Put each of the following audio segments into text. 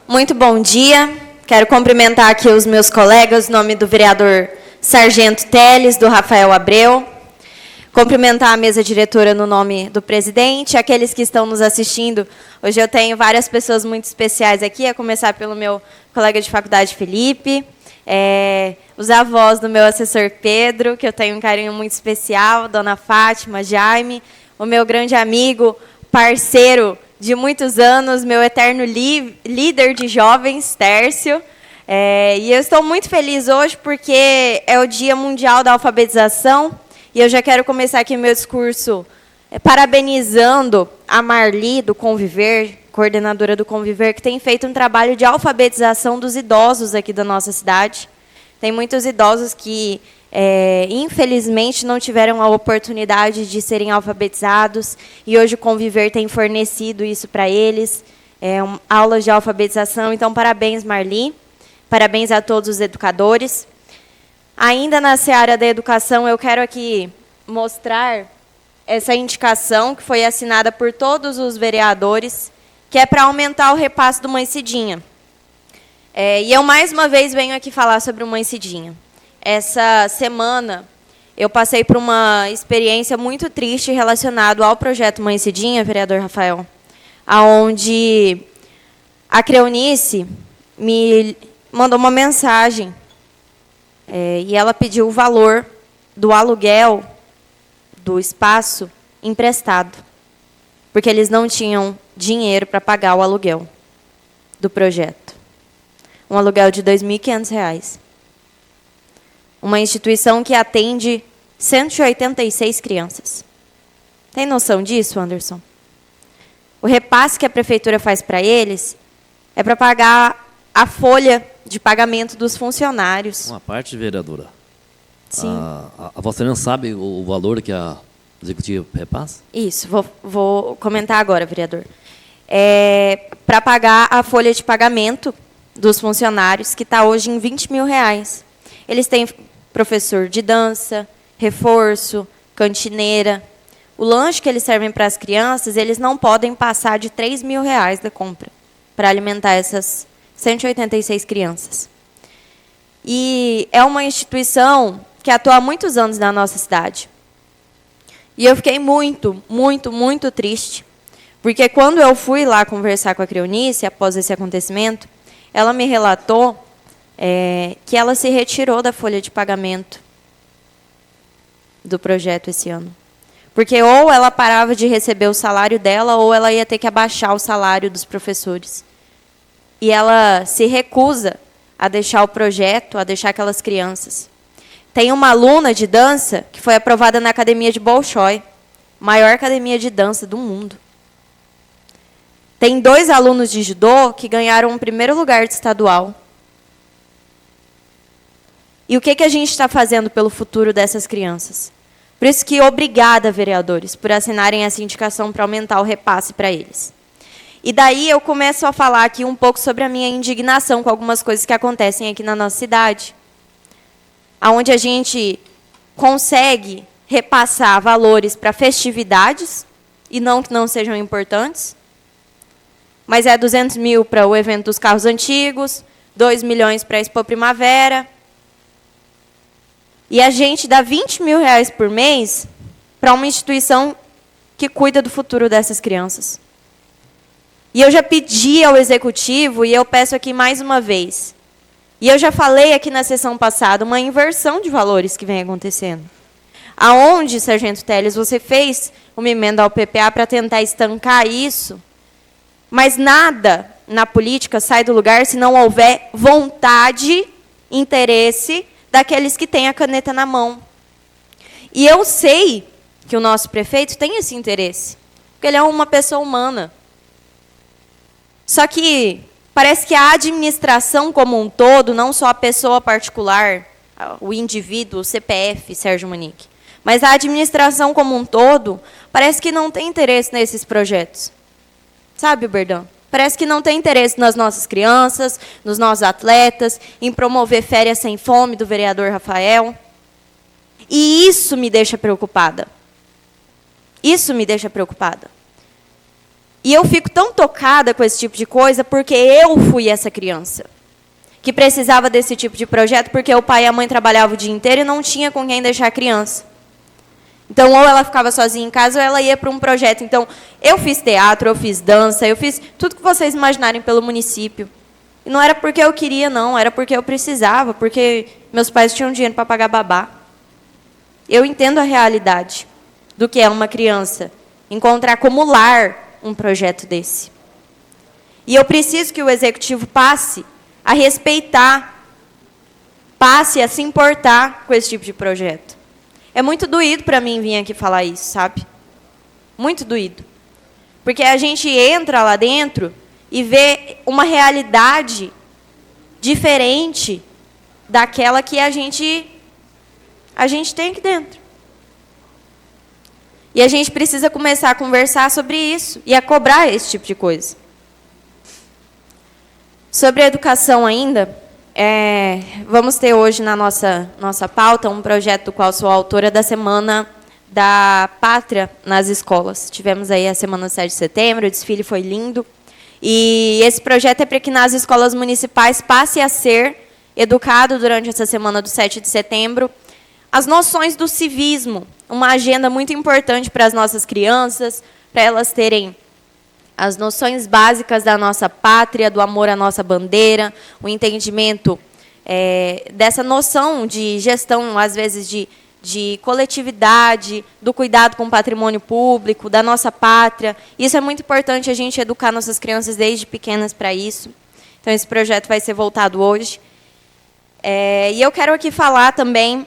Muito bom dia. Quero cumprimentar aqui os meus colegas, em nome do vereador Sargento Teles, do Rafael Abreu. Cumprimentar a mesa diretora no nome do presidente, aqueles que estão nos assistindo. Hoje eu tenho várias pessoas muito especiais aqui, a começar pelo meu colega de faculdade, Felipe, os avós do meu assessor Pedro, que eu tenho um carinho muito especial, Dona Fátima, Jaime, o meu grande amigo, parceiro de muitos anos, meu eterno líder de jovens, Tércio. E eu estou muito feliz hoje porque é o Dia Mundial da Alfabetização. E eu já quero começar aqui meu discurso parabenizando a Marli, do Conviver, coordenadora do Conviver, que tem feito um trabalho de alfabetização dos idosos aqui da nossa cidade. Tem muitos idosos que, infelizmente, não tiveram a oportunidade de serem alfabetizados, e hoje o Conviver tem fornecido isso para eles, aulas de alfabetização. Então, parabéns, Marli, parabéns a todos os educadores. Ainda na seara da educação, eu quero aqui mostrar essa indicação que foi assinada por todos os vereadores, que é para aumentar o repasse do Mãe Cidinha. E eu, mais uma vez, venho aqui falar sobre o Mãe Cidinha. Essa semana, eu passei por uma experiência muito triste relacionada ao projeto Mãe Cidinha, vereador Rafael, onde a Creunice me mandou uma mensagem, e ela pediu o valor do aluguel do espaço emprestado, porque eles não tinham dinheiro para pagar o aluguel do projeto. Um aluguel de R$ 2.500. Uma instituição que atende 186 crianças. Tem noção disso, Anderson? O repasse que a prefeitura faz para eles é para pagar a folha de pagamento dos funcionários. Uma parte, vereadora. Sim. A Vossa Excelência sabe o valor que a Executiva repassa? Isso, vou comentar agora, vereador. Para pagar a folha de pagamento dos funcionários, que está hoje em R$ 20.000. Eles têm professor de dança, reforço, cantineira. O lanche que eles servem para as crianças, eles não podem passar de R$ 3.000 da compra para alimentar essas 186 crianças. E é uma instituição que atua há muitos anos na nossa cidade. E eu fiquei muito, muito, muito triste, porque quando eu fui lá conversar com a Creunice, após esse acontecimento, ela me relatou que ela se retirou da folha de pagamento do projeto esse ano. Porque ou ela parava de receber o salário dela, ou ela ia ter que abaixar o salário dos professores. E ela se recusa a deixar o projeto, a deixar aquelas crianças. Tem uma aluna de dança que foi aprovada na Academia de Bolshoi, maior academia de dança do mundo. Tem 2 alunos de judô que ganharam o 1º lugar de estadual. E o que a gente está fazendo pelo futuro dessas crianças? Por isso que, obrigada, vereadores, por assinarem essa indicação para aumentar o repasse para eles. E daí eu começo a falar aqui um pouco sobre a minha indignação com algumas coisas que acontecem aqui na nossa cidade, onde a gente consegue repassar valores para festividades, e não que não sejam importantes, mas é 200 mil para o evento dos carros antigos, 2 milhões para a Expo Primavera, e a gente dá R$ 20.000 por mês para uma instituição que cuida do futuro dessas crianças. E eu já pedi ao Executivo, e eu peço aqui mais uma vez, e eu já falei aqui na sessão passada, uma inversão de valores que vem acontecendo. Aonde, Sargento Teles, você fez uma emenda ao PPA para tentar estancar isso, mas nada na política sai do lugar se não houver vontade, interesse daqueles que têm a caneta na mão. E eu sei que o nosso prefeito tem esse interesse, porque ele é uma pessoa humana. Só que parece que a administração como um todo, não só a pessoa particular, o indivíduo, o CPF, Sérgio Manique, mas a administração como um todo, parece que não tem interesse nesses projetos. Sabe, Berdão? Parece que não tem interesse nas nossas crianças, nos nossos atletas, em promover férias sem fome do vereador Rafael. E isso me deixa preocupada. Isso me deixa preocupada. E eu fico tão tocada com esse tipo de coisa porque eu fui essa criança que precisava desse tipo de projeto porque o pai e a mãe trabalhavam o dia inteiro e não tinha com quem deixar a criança. Então, ou ela ficava sozinha em casa ou ela ia para um projeto. Então, eu fiz teatro, eu fiz dança, eu fiz tudo que vocês imaginarem pelo município. E não era porque eu queria, não, era porque eu precisava, porque meus pais tinham dinheiro para pagar babá. Eu entendo a realidade do que é uma criança encontrar como lar um projeto desse. E eu preciso que o executivo passe a respeitar, passe a se importar com esse tipo de projeto. É muito doído para mim vir aqui falar isso, sabe? Muito doído. Porque a gente entra lá dentro e vê uma realidade diferente daquela que a gente tem aqui dentro. E a gente precisa começar a conversar sobre isso e a cobrar esse tipo de coisa. Sobre a educação ainda, vamos ter hoje na nossa pauta um projeto do qual sou autora da Semana da Pátria nas escolas. Tivemos aí a Semana 7 de Setembro, o desfile foi lindo. E esse projeto é para que nas escolas municipais passe a ser educado durante essa Semana do 7 de Setembro as noções do civismo, uma agenda muito importante para as nossas crianças, para elas terem as noções básicas da nossa pátria, do amor à nossa bandeira, o entendimento dessa noção de gestão, às vezes, de coletividade, do cuidado com o patrimônio público, da nossa pátria. Isso é muito importante, a gente educar nossas crianças desde pequenas para isso. Então, esse projeto vai ser voltado hoje. E eu quero aqui falar também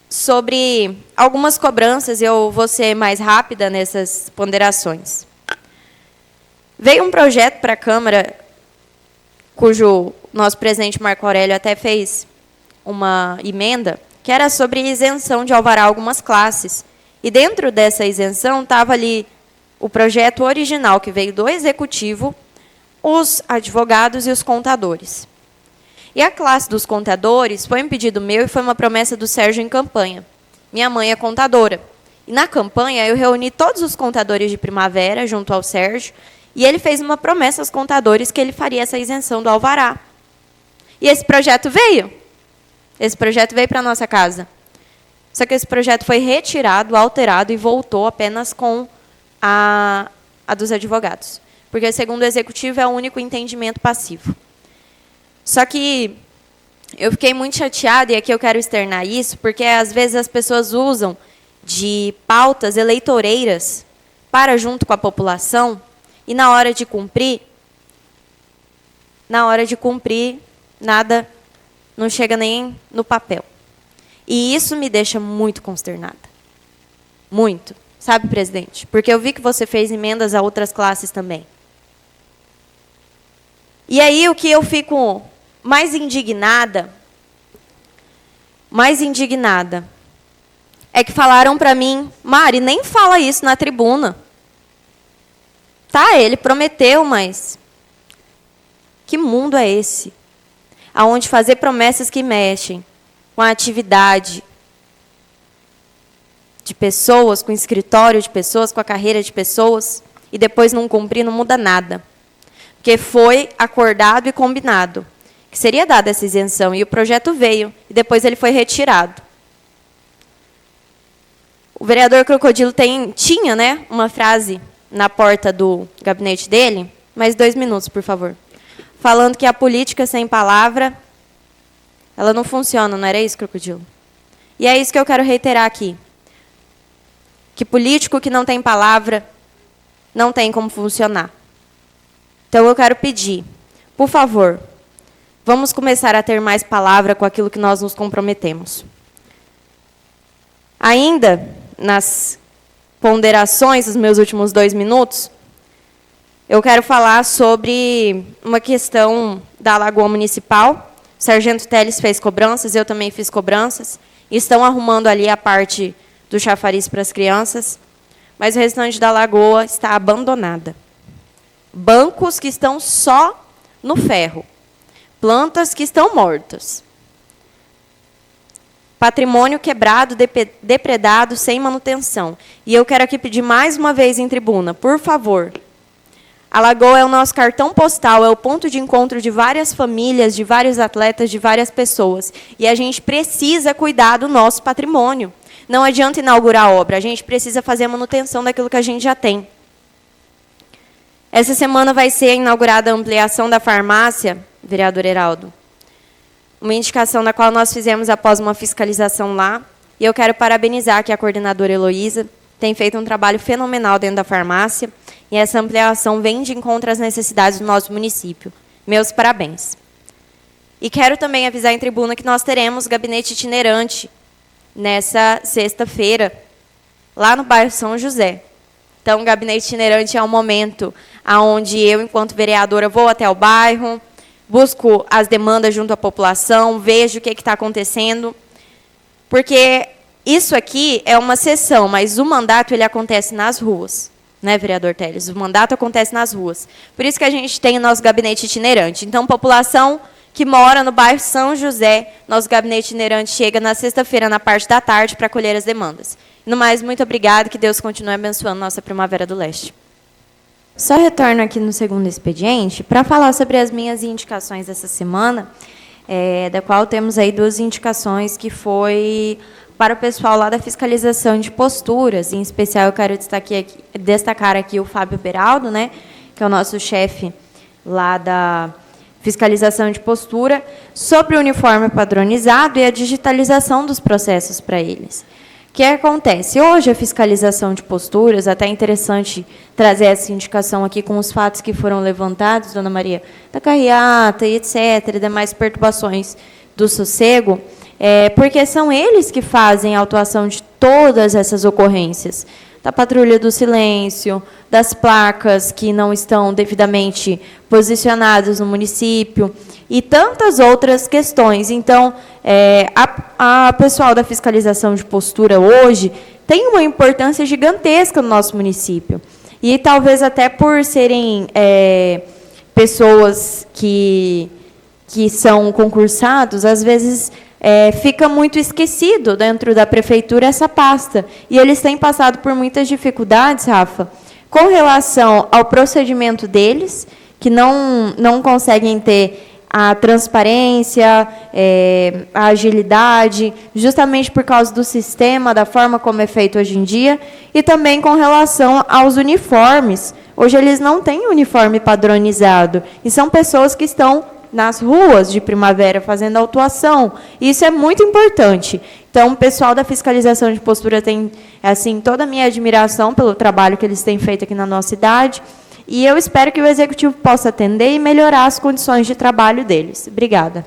sobre algumas cobranças, eu vou ser mais rápida nessas ponderações. Veio um projeto para a Câmara, cujo nosso presidente Marco Aurélio até fez uma emenda, que era sobre isenção de alvará a algumas classes. E dentro dessa isenção estava ali o projeto original, que veio do Executivo, os advogados e os contadores. E a classe dos contadores foi um pedido meu e foi uma promessa do Sérgio em campanha. Minha mãe é contadora. E na campanha eu reuni todos os contadores de Primavera junto ao Sérgio e ele fez uma promessa aos contadores que ele faria essa isenção do alvará. E esse projeto veio. Esse projeto veio para a nossa casa. Só que esse projeto foi retirado, alterado e voltou apenas com a dos advogados. Porque, segundo o Executivo, é o único entendimento passivo. Só que eu fiquei muito chateada, e aqui eu quero externar isso, porque às vezes as pessoas usam de pautas eleitoreiras para junto com a população, e na hora de cumprir, nada não chega nem no papel. E isso me deixa muito consternada. Muito. Sabe, presidente? Porque eu vi que você fez emendas a outras classes também. E aí o que eu fico mais indignada é que falaram para mim, Mari, nem fala isso na tribuna. Tá, ele prometeu, mas que mundo é esse? Aonde fazer promessas que mexem com a atividade de pessoas, com o escritório de pessoas, com a carreira de pessoas, e depois não cumprir, não muda nada. Porque foi acordado e combinado que seria dada essa isenção, e o projeto veio, e depois ele foi retirado. O vereador Crocodilo tinha, né, uma frase na porta do gabinete dele, mais 2 minutos, por favor, falando que a política sem palavra, ela não funciona, não era isso, Crocodilo? E é isso que eu quero reiterar aqui. Que político que não tem palavra não tem como funcionar. Então, eu quero pedir, por favor, vamos começar a ter mais palavra com aquilo que nós nos comprometemos. Ainda, nas ponderações dos meus últimos 2 minutos, eu quero falar sobre uma questão da Lagoa Municipal. O Sargento Teles fez cobranças, eu também fiz cobranças. Estão arrumando ali a parte do chafariz para as crianças, mas o restante da lagoa está abandonada. Bancos que estão só no ferro. Plantas que estão mortas. Patrimônio quebrado, depredado, sem manutenção. E eu quero aqui pedir mais uma vez em tribuna, por favor, A Lagoa é o nosso cartão postal, é o ponto de encontro de várias famílias, de vários atletas, de várias pessoas. E a gente precisa cuidar do nosso patrimônio. Não adianta inaugurar a obra, a gente precisa fazer a manutenção daquilo que a gente já tem. Essa semana vai ser inaugurada a ampliação da farmácia, vereador Heraldo. Uma indicação da qual nós fizemos após uma fiscalização lá. E eu quero parabenizar aqui a coordenadora Heloísa, tem feito um trabalho fenomenal dentro da farmácia, e essa ampliação vem de encontro às necessidades do nosso município. Meus parabéns. E quero também avisar em tribuna que nós teremos gabinete itinerante nessa sexta-feira, lá no bairro São José. Então, o gabinete itinerante é um momento onde eu, enquanto vereadora, vou até o bairro, busco as demandas junto à população, vejo o que está acontecendo, porque isso aqui é uma sessão, mas o mandato ele acontece nas ruas, né, vereador Teles? O mandato acontece nas ruas. Por isso que a gente tem o nosso gabinete itinerante. Então, população que mora no bairro São José, nosso gabinete itinerante chega na sexta-feira, na parte da tarde, para colher as demandas. No mais, muito obrigada, que Deus continue abençoando nossa Primavera do Leste. Só retorno aqui no segundo expediente para falar sobre as minhas indicações dessa semana, da qual temos aí 2 indicações que foi para o pessoal lá da fiscalização de posturas. Em especial, eu quero destacar aqui o Fábio Beraldo, né, que é o nosso chefe lá da fiscalização de postura, sobre o uniforme padronizado e a digitalização dos processos para eles. O que acontece? Hoje, a fiscalização de posturas, até é interessante trazer essa indicação aqui com os fatos que foram levantados, dona Maria, da carreata e etc., demais perturbações do sossego, porque são eles que fazem a autuação de todas essas ocorrências. Da patrulha do silêncio, das placas que não estão devidamente posicionadas no município, e tantas outras questões. Então, a pessoal da fiscalização de postura hoje tem uma importância gigantesca no nosso município. E talvez até por serem pessoas que são concursados, às vezes fica muito esquecido dentro da prefeitura essa pasta. E eles têm passado por muitas dificuldades, Rafa, com relação ao procedimento deles, que não conseguem ter a transparência, a agilidade, justamente por causa do sistema, da forma como é feito hoje em dia, e também com relação aos uniformes. Hoje eles não têm uniforme padronizado, e são pessoas que estão nas ruas de Primavera fazendo autuação. Isso é muito importante. Então, o pessoal da fiscalização de postura tem assim, toda a minha admiração pelo trabalho que eles têm feito aqui na nossa cidade. E eu espero que o Executivo possa atender e melhorar as condições de trabalho deles. Obrigada.